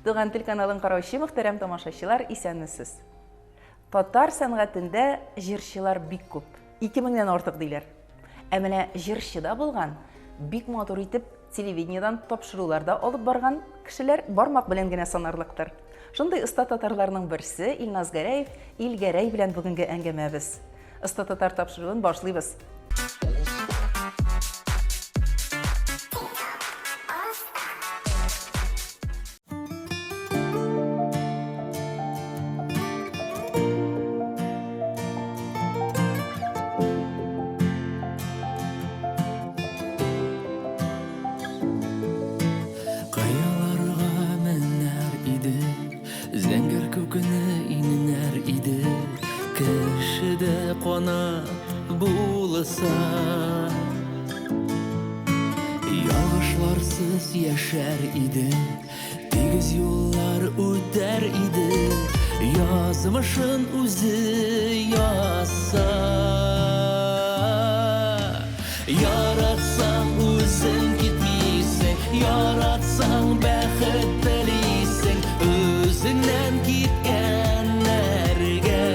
Туган тел каналын караучы мөхтәрәм тамашачылар, исәнмесез. Татар сәнгатендә җырчылар бик күп. 2000-дән артык диләр. Ә менә җырчыда булган, бик матур итеп телевидениедан тапшыруларда алып барган кешеләр бармак белән генә санарлыктыр. Шундый оста татарларның берсе Илназ Гәрәев, Илгәрәй белән бүгенге әңгәмәбез. Оста татар тапшыруын башлыйбыз. Yağışlarsız yaşar idi, tez yollar öter idi, yazmışın özü yazsa. Yaratsan özün gitmeysen, yaratsan bəxət biliysen, özündən gitkenlerge.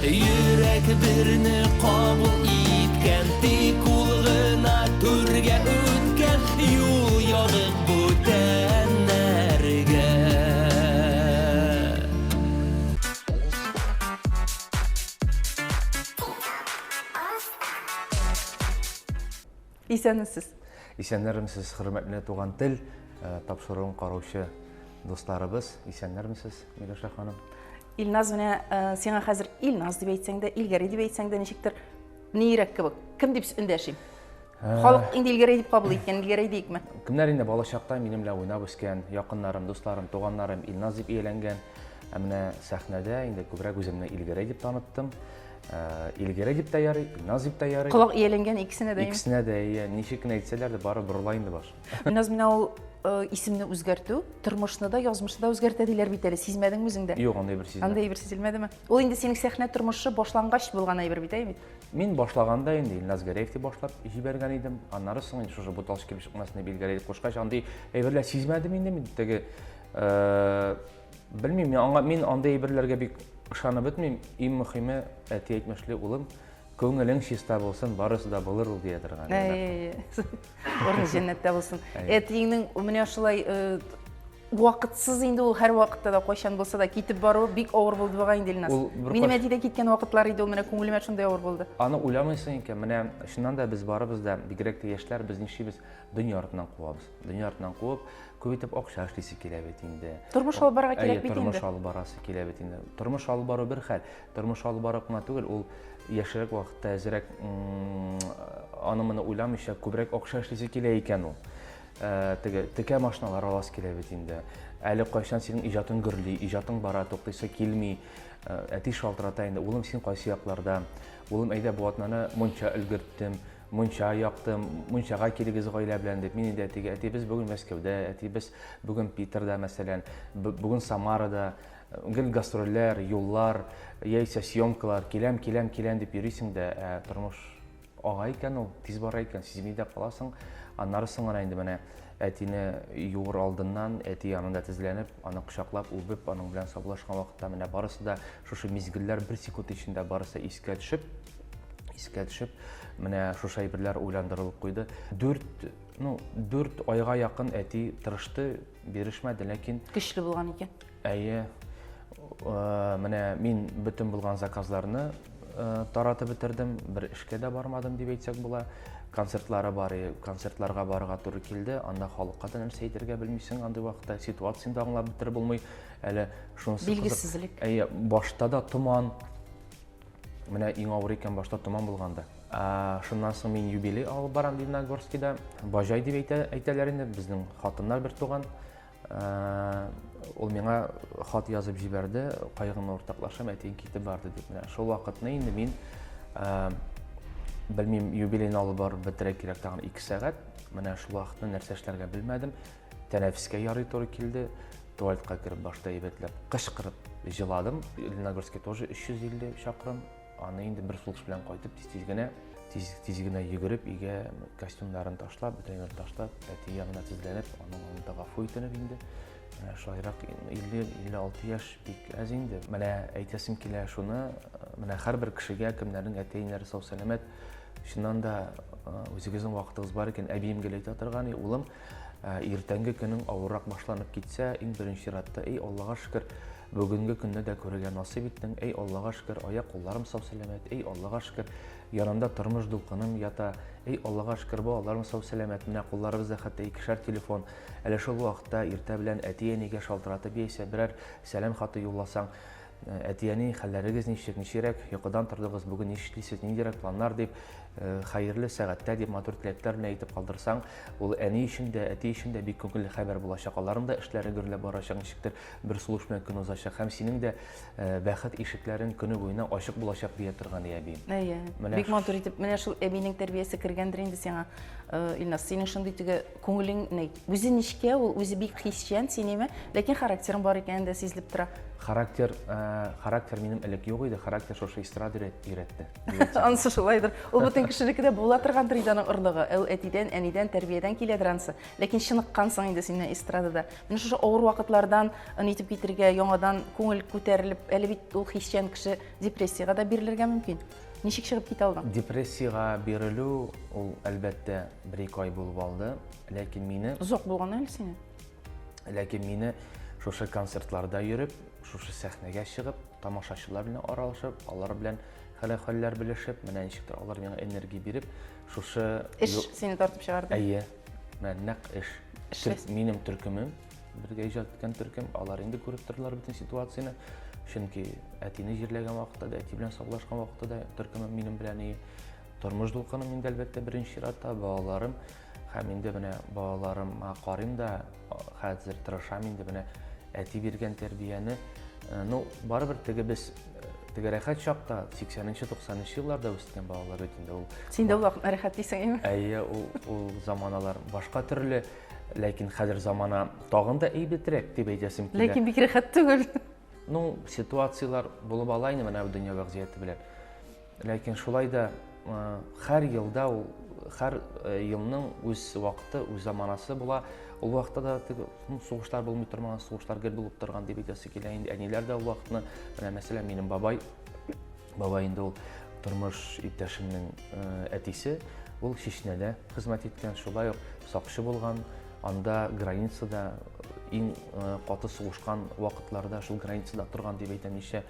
Yürek birini kabul etken, tek ulğına törge ötken, yol yağıp ötenlerge. Исәнмесез. Исәннәрмесез, хөрмәтле туган тел тапшыруын караучы дусларыбыз. Исәннәрмесез, Миләүшә ханым? Илназ менә сиңа хәзер Илназ дип әйтсәң дә, Илгәрәй дип әйтсәң дә ничектер нирәк кебек. Кем дип өндәшим? Халык инде Илгәрәй дип кабул иткән, Илгәрәй дикме? Кемнәр инде бала чакта минем белән уйнап үскән, якыннарым, дусларым, туганнарым Илназ дип әйләнгән. Ә менә сәхнәдә инде күбрәк үземне Илгәрәй дип таныттым. Илгәрәй дип тә ярый, Илназ дип тә ярый. Колак ияләнгән икесенә дә. Икесенә дә, ничек кенә әйтсәләр дә бары борыла инде баш. Илназ менә ул исемне үзгәртү, тормышны да, язмышны да үзгәртә диләр бит әле. Сизмәдеңме үзеңдә? Юк, андай бер сизмәдем. Андай бер сизелмәдеме? Ул инде синең сәхнә тормышы башлангач булган әйбер бит, әйме? Мин башлаганда инде Илназ Гәрәев дип башлап җибәргән идем. Аннары соң инде шушы буталчы килеп чыкмасын дип Илгәрәй дип кушкач, андый әйберләр сизмәдем инде мин. Теге белмим, мин андый әйберләргә бик ышанып бетмим. Иң мөһиме, әти әйтмешле, улым, көңелең чиста булсын, барысы да булыр ул дия торган. Орны җәннәттә булсын. Әтиңнең менә шулай вакытсыз инде ул һәр вакытта да кайчан булса да китеп баруы бик авыр булды бугай инде Илназ. Минем әтидә киткән вакытлар иде, ул менә күңелемә шундый авыр булды. Аны уйламыйсың икән, менә шуннан да без барыбыз да, бигрәк тә яшьләр, без нишибез дөнья артыннан куабыз. Дөнья артыннан куып, күп итеп акча эшлисе килә бит инде. Тормыш алып барырга кирәк бит инде. Тормыш алып барасы килә бит инде. Тормыш алып бару бер хәл. Тормыш алып бару гына түгел, ул яшьрәк вакытта әзрәк аны моны уйламыйча күбрәк акча эшлисе килә икән ул. Текә машиналар аласы килә бит инде. Әле кайчан синең иҗатың гөрли, иҗатың бара, туктыйсы килми, әти шалтырата инде. Улым, син кайсы якларда? Улым, әйдә бу атнаны мунча өлгерттем, мунча яктым, мунчага килегез гаилә белән дип. Мин инде әтигә, әти без бүген Мәскәүдә, әти без бүген Питерда, мәсәлән, бүген Самарада, гел гастрольләр, юллар, яисә съемкалар, киләм дип йөрисең дә, тормыш ага икән ул, тиз бара икән, сизми дә каласың. Аннары соң гына инде менә әтине югыр алдыннан, әти янында тезләнеп, аны кочаклап, үбеп, аның белән саубуллашкан вакытта менә барысы да шушы мизгелләр бер секунд ичендә барысы искә төшеп, менә шушы әйберләр уйландырылып куйды. 4 айга якын әти тырышты, бирешмәде, ләкин көчле булган икән. Әйе, менә мин бөтен булган заказларны таратып бетердем, бер эшкә дә бармадым дип әйтсәк була. Концертларга барырга туры килде. Анда халыкка да нәрсә әйтергә белмисең, андый вакытта ситуацияны да аңлап бетереп булмый. Әле шунысы билгесезлек. Әйе, башта да туман. Менә иң авыр икән башта туман булганда. Шуннан соң мин юбилей алып барам Дивногорскида. Бажай дип әйтәләр инде, безнең хатыннар бер туган. Ул миңа хат язып җибәрде, кайгымны уртаклашам, әтиң китеп барды дип. Менә шул вакытны инде мин белмим, юбилейны алып барып бетерә кирәк тагын 2 сәгать. Менә шул вакытны нәрсә эшләргә белмәдем. Тәнәфескә ярый туры килде. Туалетка киреп башта әйбәтләп кычкырып җыладым. Лениногорскка тоже 350 чакрым. Аны инде бер сулыш белән кайтып тиз генә тиз генә йөгереп, өйгә костюмнарын ташлап, бөтенләй ташлап, әти янына тезләнеп, аның алдында гафу итенеп инде. Менә шулайрак 50-56 яшь бик әз инде. Менә әйтәсем килә шуны, менә һәрбер кешегә кемнәрнең әти-әниләре сау-сәламәт, шуннан да үзегезнең вакытыгыз бар икән, әбием гел әйтә торган, улым, иртәнге көнең авыррак башланып китсә, иң беренче чиратта, Аллага шөкер, бүгенге көнне дә күрергә насыйп иттең, Аллага шөкер, аяк-кулларым сау-сәламәт, Аллага шөкер, янымда тормыш дулкыным ята, Аллага шөкер, балаларым сау-сәламәт, менә кулларыбызда хәтта 2 телефон. Әле шул вакытта иртә белән әти-әнигә шалтыратып яисә берәр сәлам хаты юлласаң, әти-әни, хәлләрегез ничек, йокыдан тордыгыз, бүген нишлисез, ниндирәк планнар дип, хәерле сәгатьтә дип матур теләкләр белән әйтеп калдырсаң, ул әни өчен дә, әти өчен дә бик күңелле хәбәр булачак. Аларның да эшләре гөрләп барачак, ничектер бер сулыш белән көн узачак һәм синең дә бәхет ишекләрен көне буена ачык булачак дия торган әби. Бик матур итеп, менә шул әбинең тәрбиясе кергәндер инде сиңа. Илнас, синең шундый теге күңелең, үзе ничкә, ул үзе бик хисчән, синеме, ләкин характерың бар икән дә сизелеп тора. Характер минем элек юк иде, характер шушы эстрада өйрәтте. Ансы шулайдыр. Ул бөтен кешелекдә була торгандыр иде аның орлыгы. Ул әтидән, әнидән, тәрбиядән киләдер ансы. Ләкин чыныккансың инде син эстрадада. Менә шушы авыр вакытлардан итеп китергә, яңадан күңел күтәрелеп, әле бит ул хисчән кеше депрессиягә да бирелергә мөмкин. Ничек чыгып китә алдың? Депрессиягә бирелү ул әлбәттә 1-2 ай булып алды, ләкин мине шушы концертларда йөреп, шушы сәхнәгә чыгып, тамашачылар белән аралашып, алар белән хәлләр белешеп, менә ничектер алар миңа энергия биреп, шушы эш сине тартып чыгарды. Әйе, нәкъ эш. Минем төркемем, бергә иҗат иткән төркем, алар инде күреп тордылар бөтен ситуацияны. Чөнки әтине җирләгән вакытта да, әти белән саулашкан вакытта да төркемем минем белән тормыш дулкыным инде әлбәттә беренче чиратта, балаларым һәм инде менә балаларыма карыйм да, хәзер тырышам инде менә әти биргән тәрбияне, барыбер теге без теге рәхәт чакта 80-90 елларда үскән балалар бит инде ул. Син дә вакыт рәхәт дисең, Әйе, ул заманалар башка төрле, ләкин хәзер замана тагын да әйбәтрәк дип әйтәсем килә. Ләкин бик рәхәт түгел. Ситуациялар булып ала инде менә бу дөнья вазгыяте белән. Ләкин шулай да һәр елда ул һәр елның үз вакыты, үз заманасы була. Ул вакытта да сугышлар булмый тормаган, сугышлар гел булып торган дип әйтәсе килә инде. Әниләр дә ул вакытны, менә мәсәлән, минем бабай инде ул тормыш иптәшемнең әтисе, ул Чечняда хезмәт иткән, шулай ук сакчы булган, анда границада иң каты сугышкан вакытларда шул границада торган дип әйтәм, ничә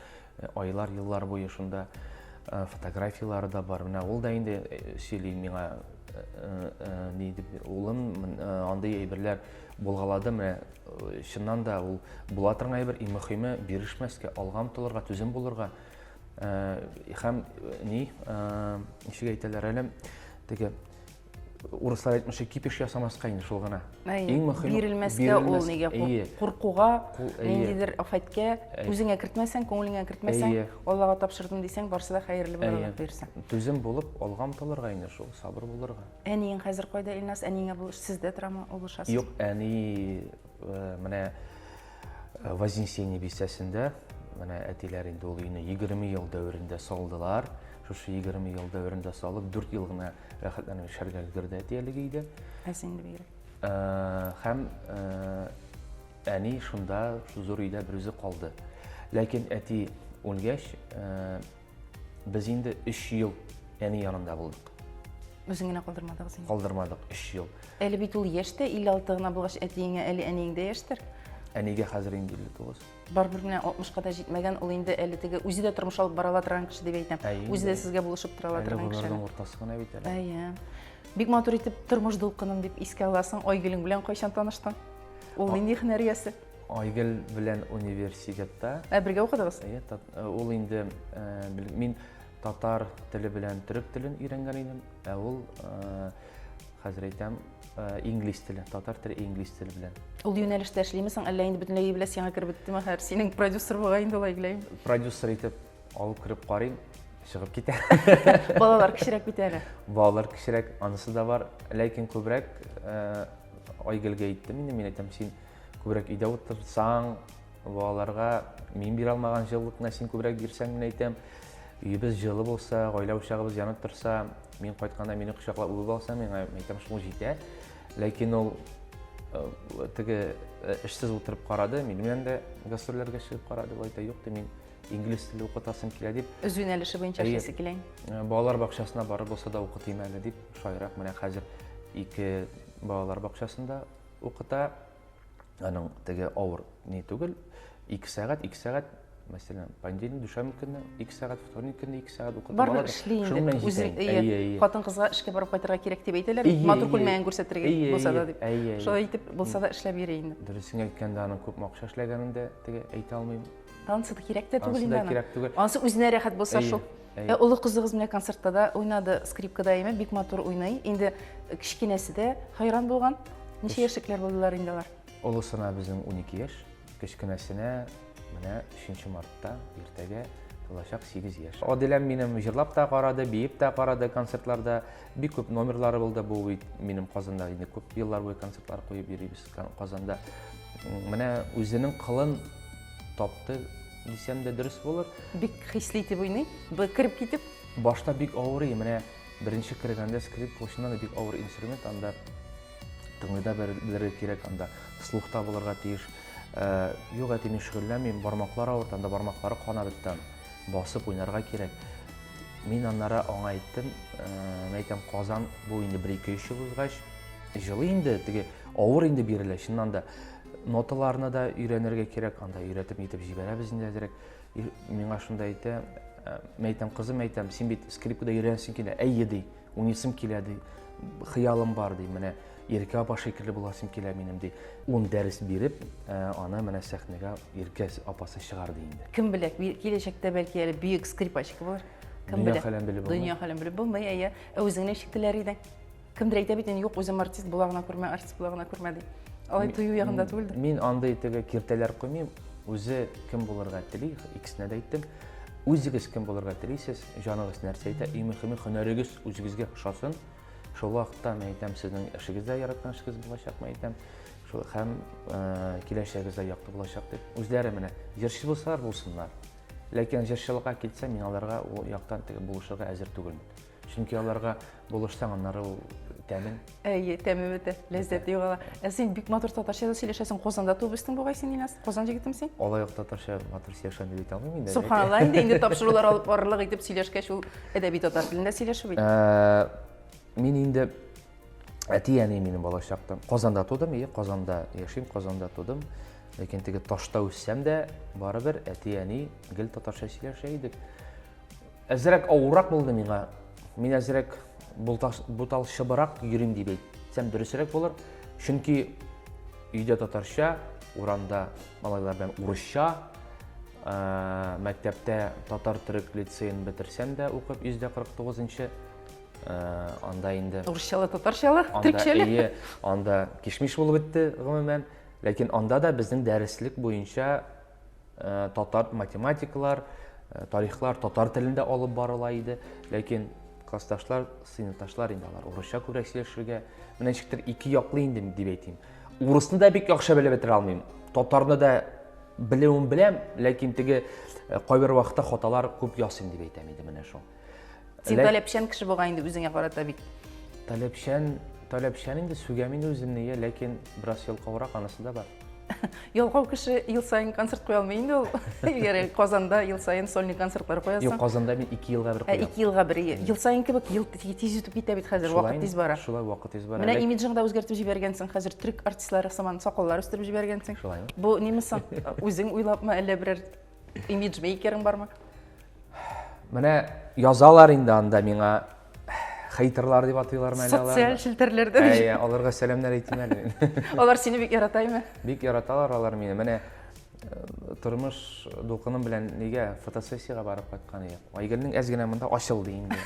айлар, еллар буе шунда фотографиялары да бар. Менә ул да инде сөйли миңа, улым, андай әйберләр булгалады, менә чыннан да ул була торган әйбер, иң мөһиме бирешмәскә, алга омтылырга, түзем булырга. Һәм ничек әйтәләр әле, теге урыслар әйтмешә, кипеш ясамаска инде шул гына. Иң мөһиме бирелмәскә, ул нигә куркуга, ниндидер афәткә, үзеңә кертмәсәң, күңелеңә кертмәсәң, Аллага тапшырдым дисәң, барсы да хәерле булырга бирсәң. Түзем булып, алга омтылырга инде шул, сабыр булырга. Әниең хәзер кайда, Илнас? Әниеңә сездә торамы, булышасыз? Юк, әни менә Вознесение бистәсендә, менә әтиләр инде ул өйне 20 ел дәверендә салдылар. Шушы 20 ел дәверендә салып, 4 ел гына рәхәтләнеп яшәргә өлгерде әтиялеге өйдә. Инде бигрәк. Һәм әни шунда, шу зур өйдә бер үзе калды. Ләкин әти үлгәч, без инде 3 ел әни янында булдык. Үзең генә калдырмадыгыз инде? Калдырмадык, 3 ел. Әле бит ул яшьтә, 56 гына булгач, әтиеңә әле әниең дә яшьтер. Әнигә хәзер инде 59. Барбер менә 60-ка да җитмәгән, ул инде әле теге үзе дә тормыш алып бара торган кеше дип әйтәм. Үзе дә сезгә булышып тора торган кеше. Әле уртасы гына бит әле. Әйе. Бик матур итеп тормыш дулкыным дип искә аласың. Айгөлең белән кайчан таныштың? Ул нинди һөнәриясе? Айгөл белән университетта. Бергә укыдыгыз? Әйе, ул инде мин татар теле белән төрек телен өйрәнгән идем. Ул хәзер әйтәм, инглиз теле, татар теле, инглиз теле белән. Ул юнәлештә эшлимесең, әллә инде бөтенләй беләс яңа киреп беттеме? Һәр синең продюсер булган инде алай геләйм. Продюсер итеп алып кирип карыйм, чыгып китә. Балалар кичерәк бит әле. Балалар кичерәк, анысы да бар, ләкин күбрәк Айгөлгә әйттем инде, мин әйтәм, син күбрәк өйдә утырсаң, балаларга мин бирә алмаган җылылыкны син күбрәк бирсәң, мин әйтәм, үйебез жылы болса, гаилә учагыбыз янып торса, мин кайтканда мине кочаклап үбеп алса, миңа әйтәм шул җитә. Ләкин ул теге эшсез утырып карады, мин белән дә гастрольләргә чыгып карады, ул әйтә, юк, мин инглиз теле укытасым килә дип. Үз юнәлеше буенча эшләсе килә. Балалар бакчасына барып булса да укытыйм әле дип, шайрак менә хәзер 2 балалар бакчасында укыта. Аның теге авыр ни түгел, 2 сәгать, мәсәлән, понедельник, дүшәмбе көнне 2 сәгать, вторник көнне 2 сәгать укытып Барлык эшли инде. Үзе хатын-кызга эшкә барып кайтырга кирәк дип әйтәләр. Матур күлмәген күрсәтергә булса да дип. Шулай итеп булса да эшләп йөри инде. Дөресен әйткәндә, аның күп акча эшләгәнен дә теге әйтә алмыйм. Ансы да кирәк тә түгел инде. Ансы да кирәк түгел. Ансы үзенә рәхәт булса шул. Улы кызыгыз менә концертта да уйнады, скрипкада име, бик матур уйный. Инде кичкенәсе дә хайран булган. Ничә яшьлекләр булдылар инде алар? Олысына безнең 12 яшь, кичкенәсенә менә 3 мартта иртәгә тулачак 8 яшь. Адиләм минем җырлап та карады, биеп тә карады концертларда. Бик күп номерлары булды бу минем Казанда. Инде күп еллар буе концертлар куеп йөрибез Казанда. Менә үзенең кылын тапты дисәм дә дөрес булыр. Бик хисле итеп уйный, кирип китеп. Башта бик авыр, менә беренче кергәндә скрипка чыннан да бик авыр инструмент, анда тыңлыйда белергә кирәк, анда слухта булырга тиеш. Юк, әти, мин шөгыльләнмим, бармаклар авырт, анда бармаклары кана беткән. Басып уйнарга кирәк. Мин аннары аңа әйттем, әйтәм, Казан бу инде 1-2 ел узгач, җылы инде, теге авыр инде бирелә, чыннан да. Ноталарны да өйрәнергә кирәк, анда өйрәтеп итеп җибәрәбез инде әзрәк. Миңа шунда әйтә, әйтәм, кызым, әйтәм, син бит скрипкада өйрәнсең килә, әйе ди, уйныйсым килә ди, хыялым бар ди, менә Иркә апа шикелле буласым килә минем ди. 10 дәрес биреп, аны менә сәхнәгә Иркә апасы чыгарды инде. Кем белә, киләчәктә бәлки әле бөек скрипачка булыр. Кем белә? Дөнья хәлен белеп булмый, әйе. Үзеңне шиктеләр идең. Кемдер әйтә бит, юк, үзем артист булагына күрмә, артист булагына күрмә ди. Алай тую ягында түгел. Мин андай теге киртәләр куймыйм. Үзе кем булырга тели, икесенә дә әйттем. Үзегез кем булырга телисез, җаныгыз нәрсә әйтә, мөһиме һөнәрегез үзегезгә ошасын. Шул вакытта мен әйтәм, сезнең эшегездә яраткан эшегез булачакмы әйтәм. Шул һәм киләчәгездә якты булачак дип. Үзләре менә җырчы булсалар булсыннар. Ләкин җырчылыкка килсә, мин аларга ул яктан теге булышырга әзер түгелмен. Чөнки аларга булышсаң, аннары ул тәмен. Әйе, тәме бите, ләззәт югала. Син бик матур татарча сөйләшәсең, Казанда туып үстең бугай син, Илназ? Казан җигетемсең? Алай ук татарча матур сөйләшәм дип әйтә алмыйм инде. Субханалла, инде тапшырулар алып барырлык итеп сөйләшкәч, ул әдәби татар телендә сөйләшү бит. Мин инде әти-әни минем балачактан Казанда тудым, Казанда яшим, Казанда тудым. Ләкин теге Ташта үссәм дә, барыбер әти-әни гел татарча сөйләшә идек. Әзрәк авыррак булды миңа. Мин әзрәк буталчыбырак йөрим дип әйтсәм дөресрәк булыр. Чөнки өйдә татарча, урамда малайлар белән урысча, мәктәптә татар-төрек лицейын бетерсәм дә укып 149-нчы анда инде Урысчалы, татарчалы, төркчәле. Анда кишмиш булып бетте гомумән. Ләкин анда да безнең дәреслек буенча татар математиклар, тарихлар татар телендә алып барыла иде. Ләкин классташлар, сыйныфташлар инде алар урысча күбрәк сөйләшергә, менә ничектер ике яклы инде дип әйтим. Урысны да бик яхшы белеп бетерә алмыйм. Татарны да беләм, ләкин теге кайбер вакытта хаталар күп ясыйм дип әйтәм инде менә шул. Син таләпчән кеше булган инде үзеңә карата бик. Таләпчән инде сүгәм инде үземне, ләкин бераз ялкаурак анысы да бар. Ялкау кеше ел сайын концерт куя алмый инде ул. Егер Казанда ел сайын сольник концертлар куясың. Юк, Казанда мин 2 елга бер куям. 2 елга бер. Ел сайын кебек ел тиз үтеп китә бит хәзер, вакыт тиз бара. Шулай вакыт тиз бара. Менә имиджыңда үзгәртеп җибәргәнсең, хәзер төрек артистлары сыман сакаллар үстереп җибәргәнсең. Шулаймы? Бу нимесең? Үзең уйлапмы, әллә берәр имидж мейкерың бармы? Менә язалар инде анда миңа хейтерлар дип атыйлар мәле алар. Социаль шелтерләрдә. Әйе, аларга сәламнар әйтим әле. Алар сине бик яратаймы? Бик яраталар алар мине. Менә тормыш дулкыным белән нигә фотосессиягә барып кайткан идек. Айгөлнең әзгенә монда ачылды инде.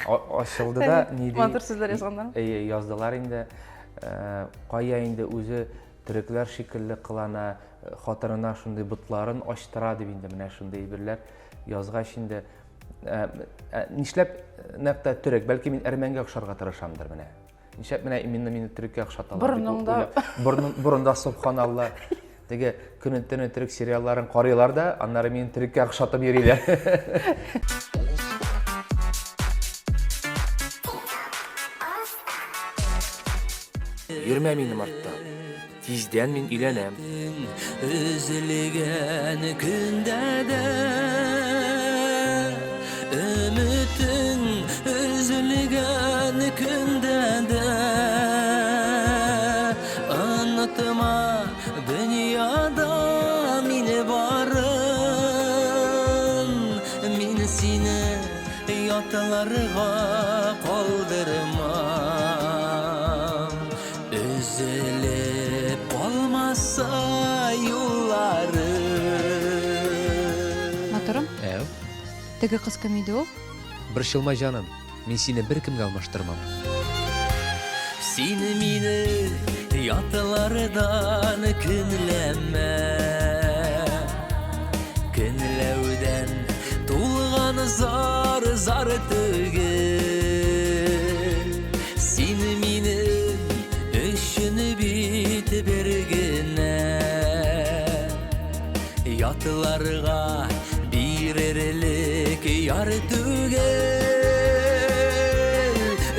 Ачылды да ни ди? Матур сүзләр язганнар. Әйе, яздылар инде. Кая инде үзе төрекләр шикелле кылана, хатырына шундый бутларын ачтыра дип инде менә шундый берләр язгач инде. Нишләп нәкътә төрек, бәлки мин әрмәнгә охшарга тырышамдыр менә. Нишләп менә мине төреккә охшаталар. Борыныңда. Борында субханалла. Теге күннән төрек сериалларын карыйлар да, аннары мин төреккә акшатып йөриләр. Йөрмә минем артта. Тиздән мин өйләнәм. Üzülgen günde de Ümitin üzülgen günde de Anlatma dünyada mini barın Min seni yatalarga kaldırmam Üzülüp olmazsa yolları Motorum, Әу, теге кыз кем иде ул? бер шылма җаным. Мин сине бер кемгә алмаштырмам. Seni mini yatlardan künleme Künlevden tulgan zar zar tügül Seni mini işini bit bergine Yatlarga bir erilik yar tügül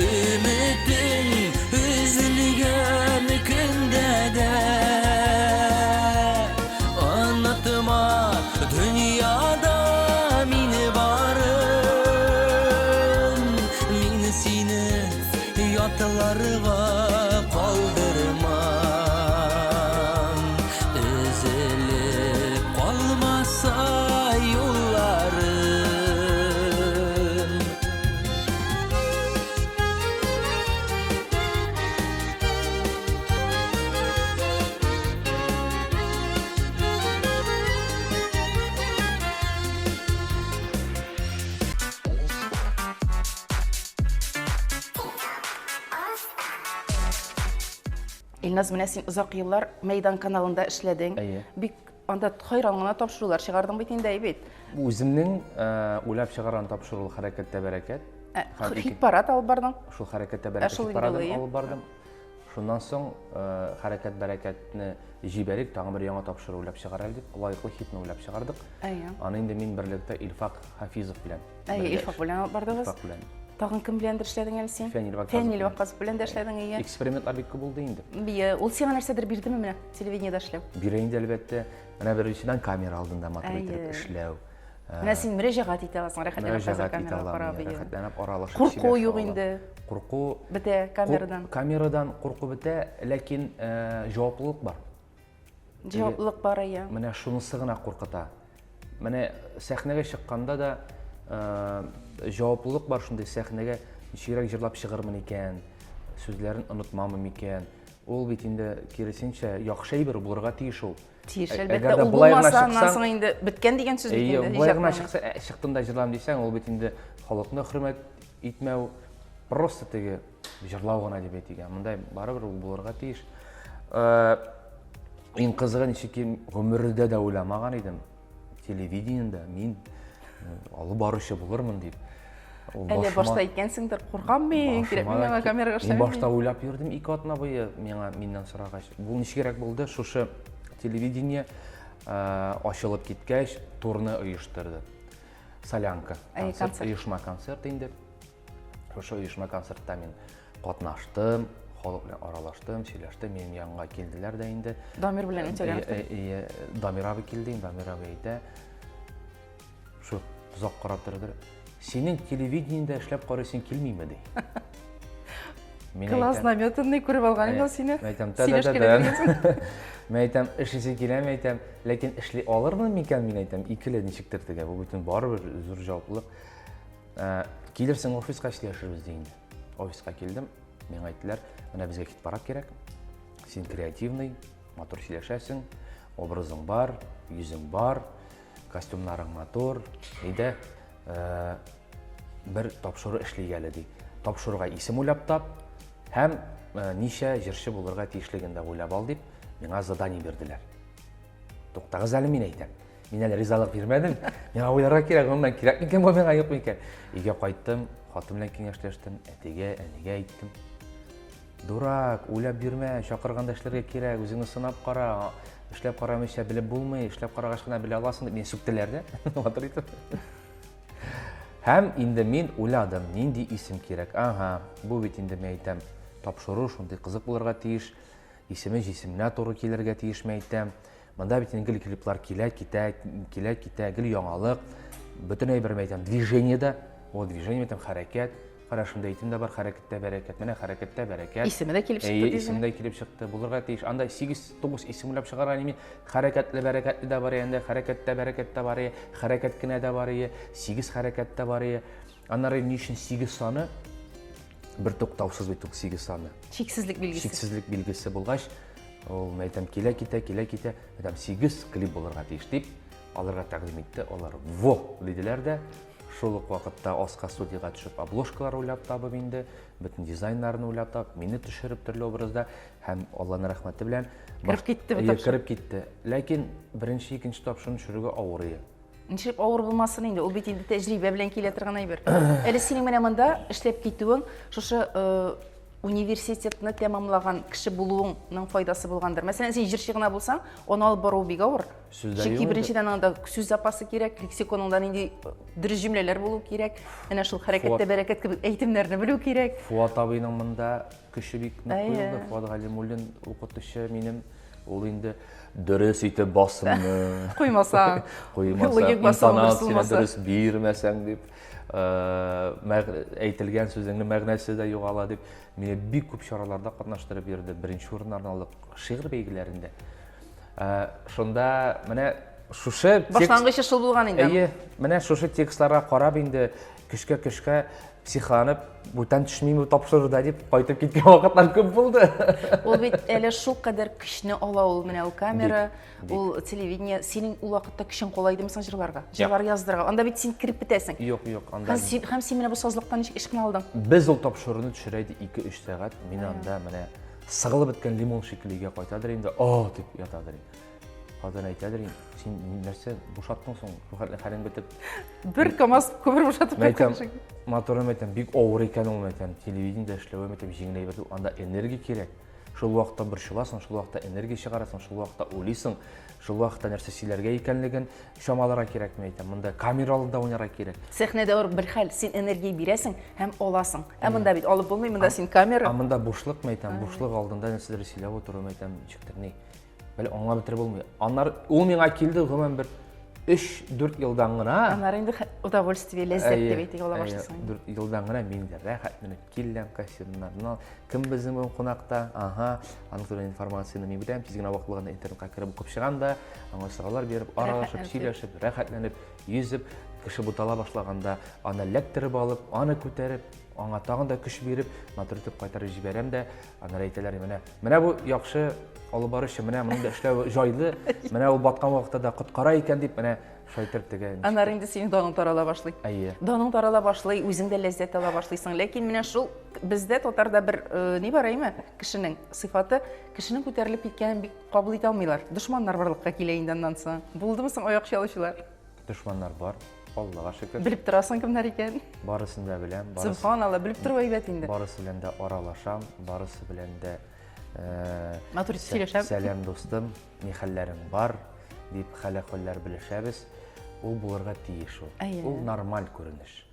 Ümitin üzülgen günde de Anlatma dünyada mini varın Min seni yatlarga kaldırmam Üzülüp kalmasa yollarım Илназ, менә син узак еллар Мәйдан каналында эшләдең. Әйе. Бик анда хайранлана тапшырулар чыгардың бит инде әйбит. Үземнең уйлап чыгарган тапшыру хәрәкәттә бәрәкәт. Хит-парат алып бардың. Шул хәрәкәттә шул бәрәкәт парадым инде, алып бардым. Шуннан соң хәрәкәт бәрәкәтне җибәрик, тагын бер яңа тапшыру уйлап чыгаралар дип, лаеклы хитне уйлап чыгардык. Әйе. Аны инде мин берлектә Илфак Хафизов белән. Әйе, Илфак белән алып бардыгыз. Илфак белән. Тагын кем белән эшләдең әле син? Фәнил Ваказов. Фәнил Ваказов белән дә эшләдең, әйе. Экспериментлар бик күп булды инде. Бие, ул сиңа нәрсәдер бирдеме менә телевидениедә эшләү? Бирә инде әлбәттә, менә беренчедән камера алдында мотор Әйе. итеп эшләү. Менә син мөрәҗәгать итә аласың, рәхәтләнеп хәзер Мөрәҗәгать итә камерага алам, карап. рәхәтләнеп аралашып Курку сөйләшә юк алам. инде. Курку Бетә камерадан. Камерадан курку бетә, ләкин җаваплылык бар. Җаваплылык бар, әйе. Менә шунысы гына куркыта. Менә сәхнәгә чыкканда да җаваплылык бар шундый сәхнәгә ничегрәк җырлап чыгармын икән, сүзләрен онытмамы икән. Ул бит инде киресенчә яхшы әйбер булырга тиеш ул. Тиеш, Әгәр әлбәттә, дә ул болай гына булмаса, аннан чыксаң- соң инде беткән дигән сүз бит Әйе, инде. болай гына иҗатның. чыкса, чыктым да җырлам дисәң, ул бит инде халыкны хөрмәт итмәү, просто теге җырлау гына дип әйтигән. Мондай барыбер ул булырга тиеш. Иң кызыгы ничек гомердә дә уйламаган идем. Телевидениедә мин алып баручы булырмын дип. Әле башта әйткәнсеңдер, куркам мин, кирәкми миңа камерага Мин башта эшләмәм. уйлап йөрдем, 2 атна буе миннән сорагач. Бу ничегрәк булды? Шушы телевидение ачылып киткәч, турны оештырды. Солянка. Әйе, концерт. Оешма концерт инде. Шушы оешма концертта мин катнаштым, халык белән аралаштым, сөйләштем, минем янга килделәр дә инде. Дамир белән үтәгән. Дамир абый килде, Дамир абый әйтә. Шу озак карап торды. Синең телевидениедә эшләп карыйсың килмиме ди. Мин Класс наметанный күреп алган инде сине. Әйтәм, Сөйләшкән дигәнсең. Мен әйтәм, эшлисе киләм, әйтәм, ләкин эшли алырмын микән мин әйтәм, икеле ничектер тегә, бу бөтен барыбер зур җаваплылык. Килерсең офиска эшләшербез ди инде. Офиска килдем, миңа әйттеләр, менә безгә хит-парад кирәк. Син креативный, матур сөйләшәсең, образың бар, йөзең бар, костюмнарың матур, әйдә, бер тапшыру эшлик әле ди. Тапшыруга исем уйлап тап, һәм ничә җырчы булырга тиешлеген дә уйлап ал дип, миңа задание бирделәр. Туктагыз әле мин әйтәм. Мин әле ризалык бирмәдем. Миңа уйларга кирәк, моннан кирәк микән бу миңа, юк микән? Өйгә кайттым, хатын белән киңәшләштем, әтигә, әнигә әйттем. Дурак, уйлап бирмә, чакырганда эшләргә кирәк, үзеңне сынап кара. эшләп карамыйча белеп булмый, эшләп карагач кына белә аласың дип мин сүктеләр дә. Батыр итеп. Һәм инде мин уйладым, нинди исем кирәк. Ага, бу бит инде мен әйтәм, тапшыру шундый кызык булырга тиеш, исеме җисеменә туры килергә тиеш мен әйтәм. Монда бит инде клиплар килә, китә, гел яңалык. Бөтен әйбер мен әйтәм, движение да, о движение әйтәм, хәрәкәт. Кара шунда әйтем дә бар, хәрәкәттә бәрәкәт. Менә хәрәкәттә бәрәкәт. Исеме дә килеп чыкты. Исеме дә килеп чыкты. Булырга тиеш. Анда 8-9 исем уйлап чыгарган мин. Хәрәкәтле бәрәкәтле дә бар инде, хәрәкәттә бәрәкәт тә бар, хәрәкәт кенә дә бар, 8 хәрәкәт тә бар. Аннары ни өчен 8 саны? Бер туктаусыз бит 8 саны. Чиксезлек билгесе. Чиксезлек билгесе булгач, ул мәйтәм килә, мәйтәм 8 клип булырга тиеш дип аларга тәкъдим итте. Алар во диделәр дә. Шул ук вакытта Оска студияга төшеп обложкалар уйлап табып инде, бөтен дизайннарын уйлап табып, мине төшереп төрле образда һәм Алланың рәхмәте белән Кирип китте бу тапшыру. Кирип китте. Ләкин беренче, икенче тапшыруны төшерүгә авыр иде. Ничек авыр булмасын инде, ул бит инде тәҗрибә белән килә торган әйбер. Әле синең менә монда эшләп китүең, шушы университетны тәмамлаган кеше булуыңның файдасы булгандыр. Мәсәлән, син җырчы гына булсаң, аны алып бару бик авыр. Сүздә Чөнки юк беренчедән анда сүз запасы кирәк, лексиконыңда нинди дөрес җөмләләр булу кирәк. Менә шул хәрәкәттә бәрәкәт кебек әйтемнәрне белү кирәк. Фуат абыйның монда көче бик нык Әйе. куелды. Фуат Галимуллин укытучы минем, ул инде дөрес итеп басымны Куймаса, куймаса, логик басымы дөрес интонацияны булмаса. дөрес бирмәсәң дип, әйтелгән сүзеңнең мәгънәсе дә югала дип, мине бик күп чараларда катнаштырып йөрде. Беренче урыннарны алдык шигырь бәйгеләрендә. Шунда менә шушы Башлангычы шул булган инде. Әйе, менә шушы текстларга карап инде көчкә психанып, бүтән төшмиме тапшырырда дип кайтып киткән вакытлар күп булды. Ул бит әле шул кадәр көчне ала ул менә ул камера, ул телевидение, синең ул вакытта көчең калайдымы соң җырларга? Җырлар яздырга. Анда бит син кирип бетәсең. Юк, анда. Һәм син менә бу сазлыктан ничек эш кына алдың? Без ул тапшыруны төшерә иде 2-3 сәгать. Мин анда менә сыгылып беткән лимон шикеллегә кайтадыр инде. Дип ятадыр. Казан әйтәдер инде. Син нәрсә бушаттың соң? Хәлең бетеп. Бер камаз күмер бушатып Мәйтәм, кайткан. моторым мәйтәм бик авыр икән ул мәйтәм. Телевидениедә эшләү мәйтәм җиңеләй бит. Анда энергия кирәк. Шул вакытта борчыласың, шул вакытта энергия чыгарасың, шул вакытта уйлыйсың, шул вакытта нәрсә сөйләргә икәнлеген чамаларга кирәк мәйтәм. Монда камера алдында уйнарга кирәк. Сәхнәдә бер хәл, син энергия бирәсең һәм аласың. Ә монда бит алып булмый, монда син камера. Монда бушлык мәйтәм, бушлык алдында нәрсәдер сөйләп утыру мәйтәм, ничектер ни. Бәле аңа бетереп булмый. Аннар ул миңа килде гомумән бер 3-4 елдан гына. Аннары инде удовольствие, ләззәт дип әйтик ала башласың. 4 елдан гына мин дә рәхәтләнеп килдем кассирнардан. Кем безнең бу кунакта? Аның турында информацияны мин беләм. Тиз генә вакытлыгында интернетка кереп укып чыганда, аңа сораулар биреп, аралашып, сөйләшеп, рәхәтләнеп, йөзеп, кеше бутала башлаганда, аны ләктереп алып, аны күтәреп, аңа тагын да көч биреп, матур итеп кайтарып җибәрәм дә, аннары әйтәләр менә бу яхшы алып баручы, менә моның да эшләү җайлы, менә ул баткан вакытта да коткара икән дип, менә шайтыр тегән. Аннары инде синең даның тарала башлый. Әйе. Даның тарала башлый, үзең дә ләззәт ала башлыйсың. Ләкин менә шул бездә татарда бер ни бар әйме? Кешенең сыйфаты, кешенең күтәрелеп киткәнен бик кабул итә алмыйлар. Дошманнар барлыкка килә инде аннан соң. Булдымы соң аяк чалучылар? Дошманнар бар. Аллага шөкер. Белеп торасың кемнәр икән? Барысын да беләм, Субханалла, белеп тору әйбәт инде. барысы белән дә аралашам, барысы белән дә Матур сөйләшәм. сәлам достым, ни хәлләрең бар дип хәл-әхвәлләр белешәбез. Ул булырга тиеш ул. Әйе. Ул нормаль күренеш.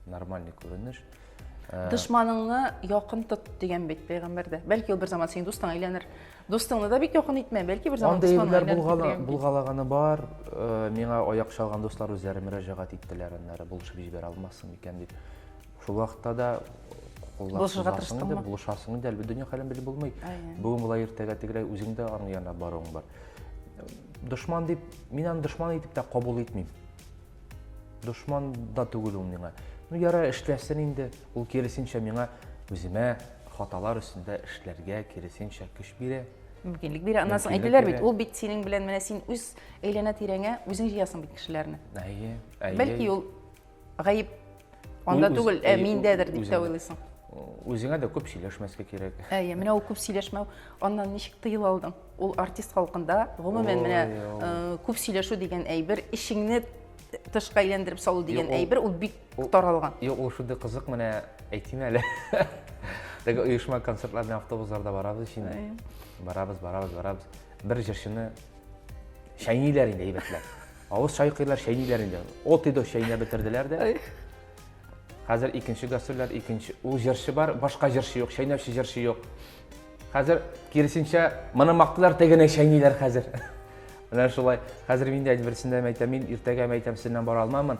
Нормальный күренеш. Дошманыңны якын тот дигән бит пәйгамбәрдә. Бәлки ул бер заман синең дустың әйләнер. Достыңны да бик якын итмә, бәлки бер заман Анда дошманыңны әйберләр әйләнер. булгалаганы бар. Миңа аяк чалган дуслар үзләре мөрәҗәгать иттеләр, аннары булышып җибәрә алмассың икән дип. Шул вакытта да Булышырга тырыштыңмы? Булышасың инде, әлбәттә дөнья хәлен белеп булмый. Әйе. Бүген болай иртәгә тегеләй үзең дә аның янына баруың бар. Дошман дип, мин аны дошман итеп тә кабул итмим. Дошман да түгел ул миңа. Яра эшләсен инде, ул киресенчә миңа үземә хаталар өстендә эшләргә киресенчә көч бирә. Мөмкинлек бирә. Аннан соң Мөмкинлек әйтәләр бит, бирә. ул бит синең белән менә син үз әйләнә тирәңә үзең җыясың бит кешеләрне. Әйе. Бәлки ул гаип анда Ул үз- түгел, әйе, миндәдер ул дип үзеңдә. тә уйлыйсың. Үзеңә дә күп сөйләшмәскә кирәк. Әйе, менә ул күп сөйләшмәү, аннан ничек тыйыл алдың? Ул артист халкында гомумән менә күп сөйләшү дигән әйбер, ишеңне тышка әйләндереп салу дигән Юк, ул- әйбер, ул бик таралган. Юк, ул шундый кызык, менә әйтим әле. Теге оешма концертларда автобусларда барабыз инде. Барабыз. Бер җырчыны Шәйниләр инде әйбәтләр. Авыз шайкыйлар шәйниләр инде. От иде шәйнә бетерделәр дә. Хәзер икенче гастрольләр, икенче ул җырчы бар, башка җырчы юк, шәйнәүче җырчы юк. Хәзер киресенчә моны мактылар тегене шәйниләр хәзер. Менә шулай. Хәзер мин дә берсендә әйтәм, мин иртәгә әйтәм, сезнән бара алмамын.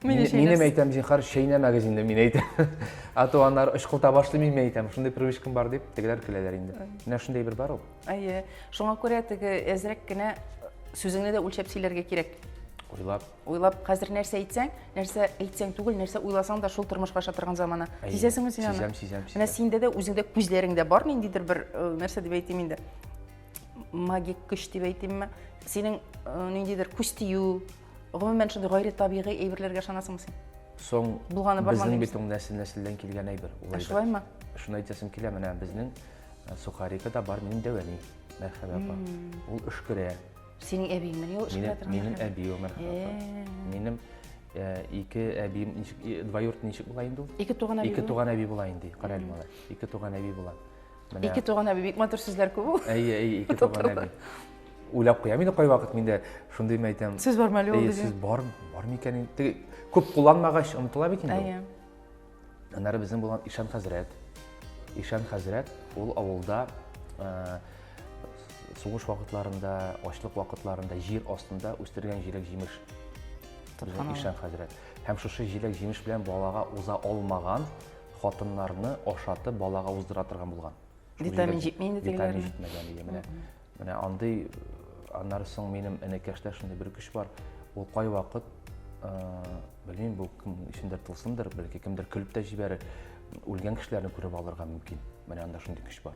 Минем әйтәм, җинхар шәйнә магазинда мин әйтәм. Аты аннар ышкылта башлый мин әйтәм. Шундый привычкам бар дип, тегеләр көләләр инде. Менә шундый бер бар ул. Әйе, шуңа күрә теге әзрәк кенә сүзеңне дә үлчәп сөйләргә кирәк. Уйлап, хәзер нәрсә әйтсәң түгел, нәрсә уйласаң да шул тормышка аша торган замана. Сизәсеңме син аны? Сизәм. Менә синдә дә үзеңдә күзләреңдә бар ниндидер бер нәрсә дип әйтим инде. Магик көч дип әйтимме? Синең ниндидер күз тию, гомумән шундый гайри табигый әйберләргә ышанасыңмы син? Соң Булганы бармы? Безнең бит ул нәселдән килгән әйбер. Шулаймы? Шуны әйтәсем килә, менә безнең Сухарикада бар минем дәвәни. Мәрхәбә апа. Ул эш күрә. Синең әбиңме ул эш күрә торган? Минем әби ул мәрхәбә. Минем ике әбием, двоюродный ничек була инде ул? Ике туган әби. Ике туган әби була инде. Карале малай. Ике туган әби була. Ике туган әби бик матур сүзләр күп ул. Әйе, ике туган әби. Уйлап куям инде кай вакыт миндә шундый мәйтәм. Сүз бармы әле ул диде? Сүз бар микән? Күп кулланмагач онытыла бит инде. Әйе. Аннары безнең булган Ишан хәзрәт ул авылда сугыш вакытларында, ачлык вакытларында җир астында үстергән җиләк-җимеш. Ишан хәзрәт. Һәм шушы җиләк-җимеш белән балага уза алмаган хатыннарны ашатып балага уздыра торган булган. Витамин җитми инде тегеләрне. Витамин җитмәгән диye. Менә андый аннары соң минем энекәштә шундый бер көч бар. Ул кай вакыт белмим, бу кем өчендер тылсымдыр, бәлки кемдер көлеп тә җибәрер. Үлгән кешеләрне күреп алырга мөмкин. Менә анда шундый көч бар.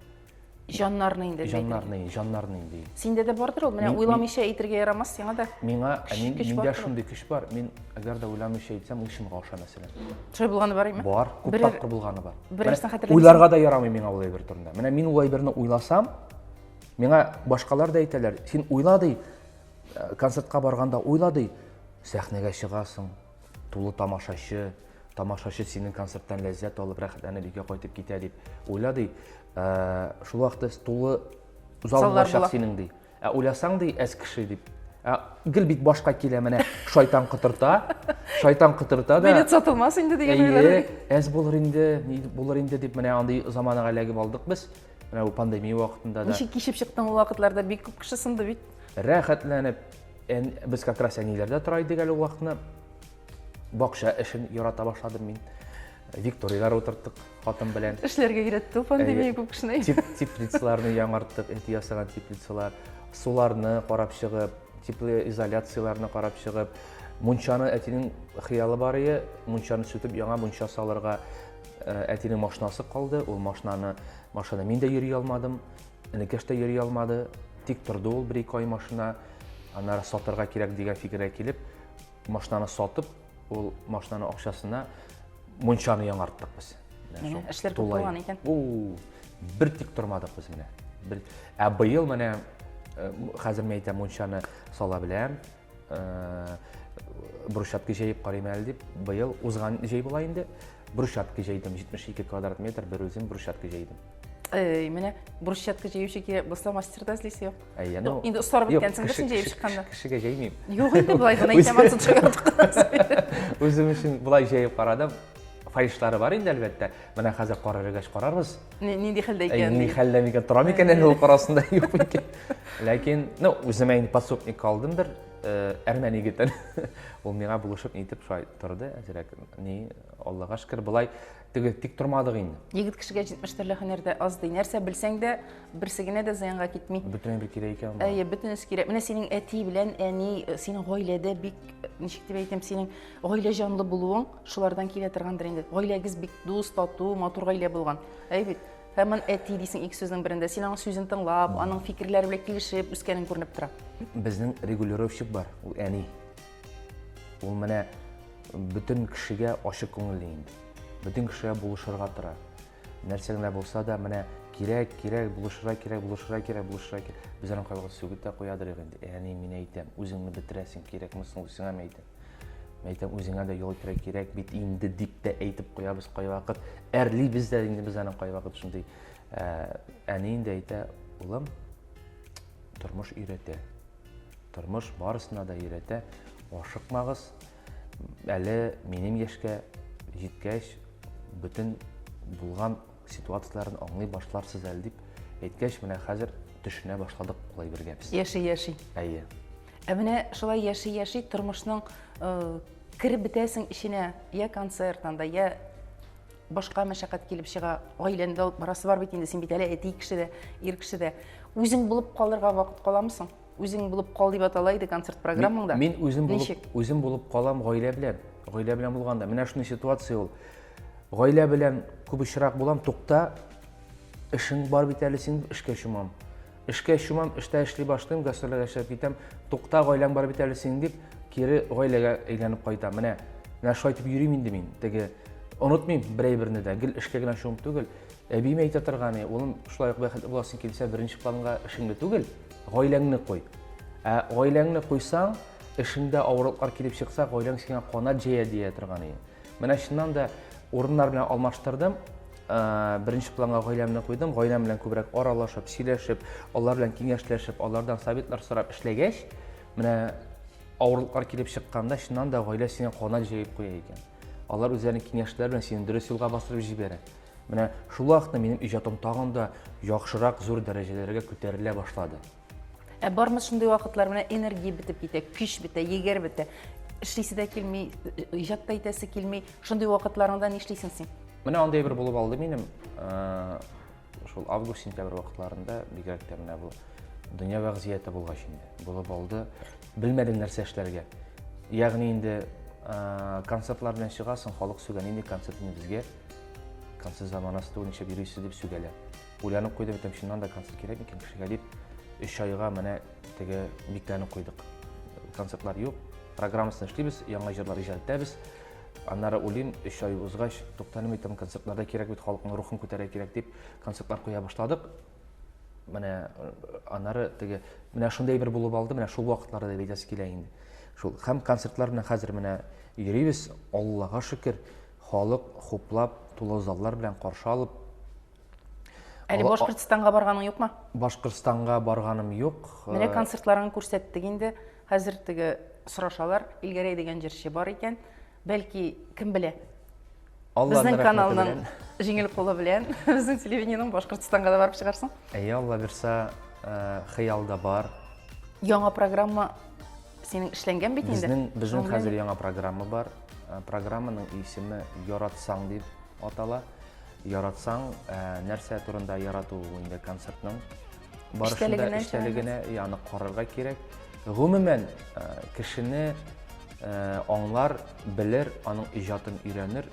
Җаннарны инде. Җаннарны инде. Синдә дә бардыр ул. Менә уйламыйча әйтергә ярамас сиңа да. Миндә шундый көч бар. Мин әгәр дә уйламыйча әйтсәм, ул шунга аша мәсәлән. Шулай булганы бар имме? Бар, күп тапкыр булганы бар. Берәрсен хәтерләмисең? Уйларга да ярамый миңа ул әйбер турында. Менә мин ул әйберне уйласам, миңа башкалар да әйтәләр, син уйладый, концертка барганда уйладый, сәхнәгә чыгасың, тулы тамашачы синең концерттан ләззәт алып, рәхәтләнеп өйгә кайтып китә дип уйладый. Шул вакытта тулы зал булачак синең ди. Уйласаң ди, әз кеше дип. Гел бит башка килә, менә шайтан кытырта да. Билет сатылмас инде дигән уйлар. Әз булыр инде дип менә андый заманга эләгеп алдык без. Менә бу пандемия вакытында да. Ничек кичеп чыктың ул вакытларда бик күп кеше сынды бит. Рәхәтләнеп, без как раз әниләрдә тора идек әле ул вакытны. Бакча эшен ярата башладым мин. Викториялар утырттык хатын белән. Эшләргә өйрәтте ул пандемия күп кешене. Теплицаларны яңарттык, ясаган теплицалар, суларны карап чыгып, теплоизоляцияларны карап чыгып, мунчаны әтинең хыялы бар иде, мунчаны сүтеп яңа мунча салырга әтинең машинасы калды, ул машинаны мин дә йөри алмадым, энекәш тә йөри алмады, тик торды ул 1-2 ай машина, аннары сатырга кирәк дигән фикергә килеп, машинаны сатып, ул машинаның акчасына мунчаны яңарттык без. Эшләр күп булган икән. Бер тик тормадык без менә. Быел менә хәзер мен әйтәм, мунчаны сала беләм, брусчатка җәеп карыйм әле дип, быел узган җәй була инде. Брусчатка җәйдем, 72 квадрат метр бер үзем брусчатка җәйдем. Менә брусчатка җәюче кирәк булса, мастерда эзлисе юк. Ну, инде устарып беткәнсең, син җәеп чыкканда. Кешегә җәймим. Юк инде, булай гына әйтәм, атып Үзем өчен булай җәеп карадым. Файшлары бар инде әлбәттә. Менә хәзер карарга карарбыз. Нинди хәлдә икән? Нинди хәлдә микән тора микән әле ул карасында юк микән. Ләкин, үзем инде подсобник калдым бер әрмән егеттән. Ул миңа булышып әйтеп шулай торды, әзрәк. Аллага шөкер, булай тик тормадык инде. Егет кешегә 70 төрле һөнәрдә аз ди. Нәрсә белсәң дә, берсегенә дә зыянга китми. Бөтен бер кирәк икән. Бөтенесе кирәк. Менә синең әти белән әни, синең гаиләдә бик, ничек дип әйтәм, синең гаилә җанлы булуың шулардан килә торгандыр инде. Гаиләгез бик дус, тату, матур гаилә булган. Бит. Һәм әти дисең ике сүзнең берендә, син аның сүзен тыңлап, аның фикерләре белән килешеп үскәнең күренеп тора. Безнең регулировщик бар, ул әни. Ул менә бөтен кешегә ачык күңелле инде. Бөтен кешегә булышырга тора. Нәрсә генә булса да, менә кирәк, булышырга кирәк. Без аның кайгы сүгетә куядыр инде. Әни, мин әйтәм, үзеңне бетерәсең, кирәкме соң үзеңә әйтәм. Әйтәм, үзеңә дә юл кирәк бит инде дип тә әйтеп куябыз кай вакыт. Әрлибез дә инде без аның кай вакыт шундый. Әни инде әйтә, улым, тормыш өйрәтә. тормыш барысына да өйрәтә. Ашыкмагыз. Әле минем яшькә җиткәч, бөтен булган ситуацияләрне аңлый башларсыз әле дип әйткәч, менә хәзер төшенә башладык кулай бергәбез. Яши. Әйе. Менә шулай яши тормышның киреп бетәсең иченә, я концертанда, я башка мәшәкать килеп чыга, гаиләңдә алып барасы бар бит инде, син бит әле әти кеше дә, ир кеше дә. Үзең булып калырга вакыт каламысың? Үзең булып кал дип атала иде концерт программаңда. Мин үзем булып калам гаилә белән. Гаилә белән булганда, менә шундый ситуация ул. Гаилә белән күп очрак булам, тукта, эшең бар бит әле, син эшкә чумам. Эшкә чумам, эштә эшли башлыйм, гастрольләргә эшләп китәм. Тукта, гаиләң бар бит әле, син дип, кире гаиләгә әйләнеп кайтам. Менә шулай итеп йөрим инде мин. Теге онытмыйм берәйберне дә, гел эшкә генә чумып түгел. Әбием әйтә торганы, улым, шулай ук бәхетле буласың килсә, беренче планга эшеңне түгел, гаиләңне куй. Гаиләңне куйсаң, эшеңдә авырлыклар килеп чыкса, гаиләң сиңа канат җәя дия торганы. Менә шуннан да урыннар белән алмаштырдым. Беренче планга гаиләмне куйдым, гаиләм белән күбрәк аралашып, сөйләшеп, алар белән киңәшләшеп, алардан советлар сорап эшләгәч, менә авырлыклар килеп чыкканда, шуннан да гаилә сиңа канат җәеп куя икән. Алар үзләренең киңәшләре белән сине дөрес юлга бастырып җибәрә. Менә шул вакытта минем иҗатым тагын да яхшырак, зур дәрәҗәләргә күтәрелә башлады. Бармы шундый вакытлар, менә энергия бетеп китә, көч бетә, егәр бетә. Эшлисе дә килми, иҗатта итәсе килми. Шундый вакытларында ни эшлисең син? Менә андай бер булып алды минем. Шул август-сентябрь вакытларында бигрәк тә менә бу дөнья вазгыяте булгач инде. Булып алды. Белмәдем нәрсә эшләргә. Ягъни инде концертлар белән чыгасың, халык сүгән инде концертны безгә. Концерт заманасы түгел, ничә йөрисез дип сүгәләр. Уйланып куйдым, әйтәм, шуннан да концерт кирәк микән кешегә дип, 3 айга менә теге бикләнеп куйдык. Концертлар юк, программасын эшлибез, яңа җырлар иҗат итәбез. Аннары уйлыйм, 3 ай узгач, туктаным, әйтәм, концертларда кирәк бит, халыкның рухын күтәрә кирәк дип, концертлар куя башладык. Менә аннары теге, менә шундай бер булып алды, менә шул вакытларда дип әйтәсе килә инде. Шул һәм концертлар белән хәзер менә йөрибез, Аллага шөкер, халык хуплап, тулы заллар белән каршы алып. Әле Башкортстанга барганың юкмы? Башкортстанга барганым юк. Менә концертларыңны күрсәттек инде. Хәзер теге сорашалар, Илгәрәй дигән җырчы бар икән. Бәлки, кем белә? Безнең каналның җиңел кулы белән, безнең телевидениеның Башкортстанга да барып чыгарсың. Әйе, Алла бирсә, хыялда бар. Яңа программа синең эшләнгән бит инде. Безнең хәзер яңа программа бар. Программаның исеме Яратсаң дип атала. Яратсаң, нәрсә турында ярату инде концертның барышында эштәлегенә яны карарга кирәк. Гомумән, кешене аңлар, белер, аның иҗатын өйрәнер,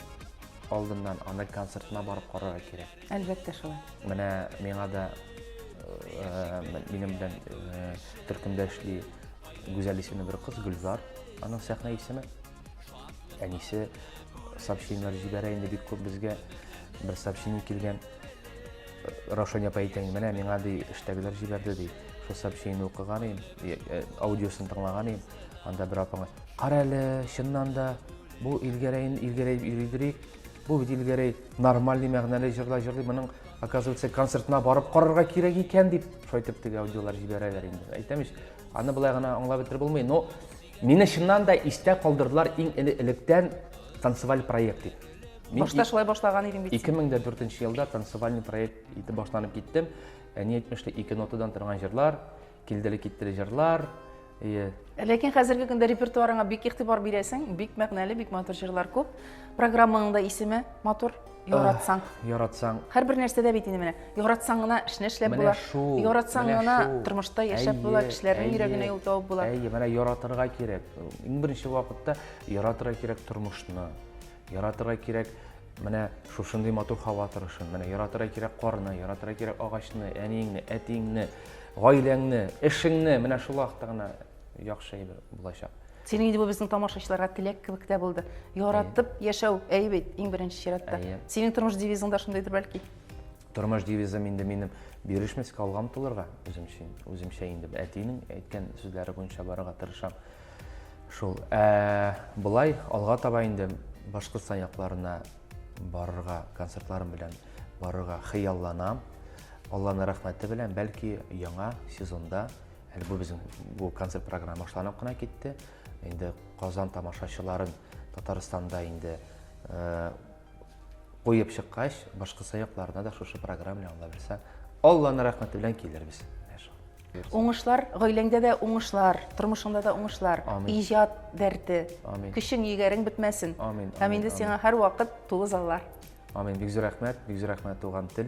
алдыннан аны концертына барып карарга кирәк. Әлбәттә шулай. Менә миңа да минем белән төркемдә эшли гүзәл исемле бер кыз, Гөлзар. Аның сәхнә исеме. Әнисе сообщениелар җибәрә инде бик күп безгә. Бер сообщение килгән. Рошаня Пайтен менә миңа ди эштәгеләр җибәрде ди. Шул сообщение укыган идем, аудиосын тыңлаган идем. Анда бер апаңа: "Кара әле, чыннан да бу Илгәрәйне йөридерик. Бу бит Илгәрәй нормальный мәгънәле җырлый, моның оказывается концертына барып карарга кирәк икән" дип шайтып теге аудиолар җибәрәләр инде. Әйтәмеш, аны булай гына аңлап бетереп булмый. Но мине чыннан да истә калдырдылар иң электән танцеваль проект дип. Башта шулай башлаган идем бит. 2004 елда танцевальный проект итеп башланып киттем. Әни әйтмеште, 2 нотадан торган җырлар, килделе-киттеле җырлар. Ләкин хәзерге көндә репертуарыңа бик игътибар бирәсең, бик мәгънәле, бик матур җырлар күп. Программаның да исеме матур, Яратсаң. Яратсаң. Һәрбер нәрсәдә бит инде менә. Яратсаң гына эшне эшләп була. Яратсаң гына тормышта яшәп була, кешеләрнең йөрәгенә юл табып була. Әйе, менә яратырга кирәк. Иң беренче вакытта яратырга кирәк тормышны. Яратырга кирәк менә шушындый матур һава торышын. Менә яратырга кирәк карны, яратырга кирәк агачны, әниеңне, әтиңне, гаиләңне, эшеңне. Менә шул вакытта гына яхшы әйбер булачак. Синең инде бу безнең тамашачыларга теләк кебек тә булды. Яратып яшәү әйбәт, иң беренче чиратта. Синең тормыш девизың да шундыйдыр бәлки. Тормыш девизым инде минем бирешмәскә алган тулырга үземчә инде әтинең әйткән сүзләре буенча барырга тырышам. Шул булай алга таба инде Башкортстан якларына барырга, концертларым белән барырга хыялланам. Алланың рәхмәте белән бәлки яңа сезонда Әле бу безнең бу концерт программа башланып кына китте. Инде Казан тамашачыларын Татарстанда инде куеп чыккач, башка саякларына да шушы программа ала белсә, Аллаһның рәхмәте белән килербез. Уңышлар, гаиләңдә дә уңышлар, тормышыңда да уңышлар, Амин. иҗат дәрте, Амин. көчең егәрең бетмәсен. Амин, Һәм амин, инде амин. сиңа һәр вакыт тулы заллар. Амин. Бик зур рәхмәт туган тел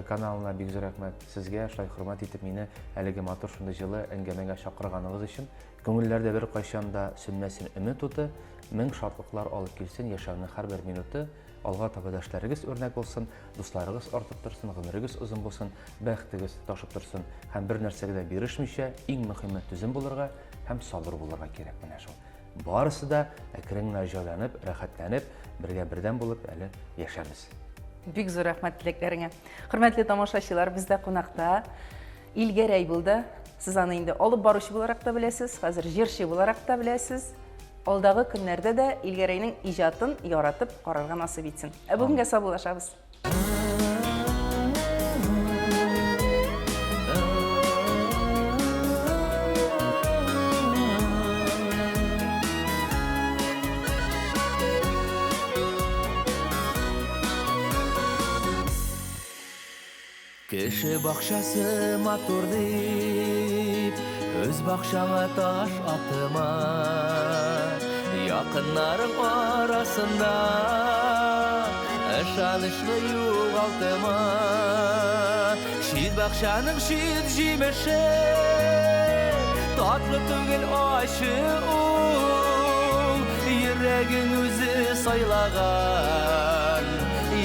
каналына, бик зур рәхмәт сезгә, шулай хөрмәт итеп мине әлеге матур шундый җылы әңгәмәгә чакырганыгыз өчен. Күңелләрдә бер кайчан да сүнмәсен өмет уты, мең шатлыклар алып килсен яшәүнең һәрбер минуты. Алга таба дәшләрегез өрнәк булсын, дусларыгыз артып торсын, гомерегез узын булсын, бәхтегез ташып торсын. Һәм бер нәрсәгә дә бирешмичә, иң мөһиме түзем булырга һәм сабыр булырга кирәк менә шул. Барысы да әкрен җайланып, рәхәтләнеп, бергә бердәм булып әле яшәрбез. Бик зур рәхмәт теләкләреңә. Хөрмәтле тамашачылар, бездә кунакта Илгәрәй булды. Сез аны инде алып баручы буларак та беләсез, хәзер җырчы буларак та беләсез. Алдагы көннәрдә дә Илгәрәйнең иҗатын яратып карарга насыйп итсен. Бүгенгә саубуллашабыз. Кеше бакчасы матур дип, өз бакчаңа таш атыма. Якыннарың арасында ышанычлы югалтыма. Шит бакчаның шит җимеше, татлы түгел ачы ул. Йөрәгең үзе сайлаган,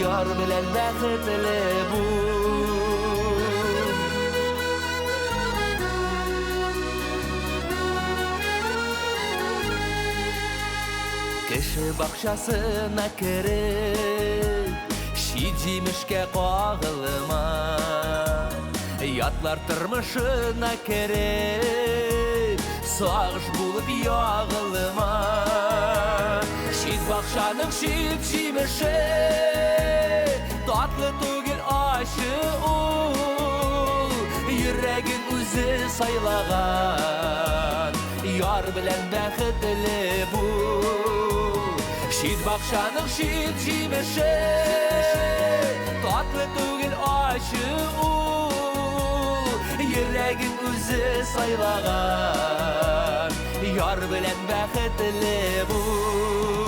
яр белән бәхетле бул. Кеше бакчасына кереп, шит җимешкә кагылма. Ятлар тормышына кереп, сагыш булып ягылма. Шит бакчаның шит җимеше, татлы түгел ачы ул. Йөрәгең үзе сайлаган, яр белән бәхетле бул. Шит бакчаның шит җимеше, татлы түгел ачы ул. Йөрәгең үзе сайлаган, яр белән бәхетле бул.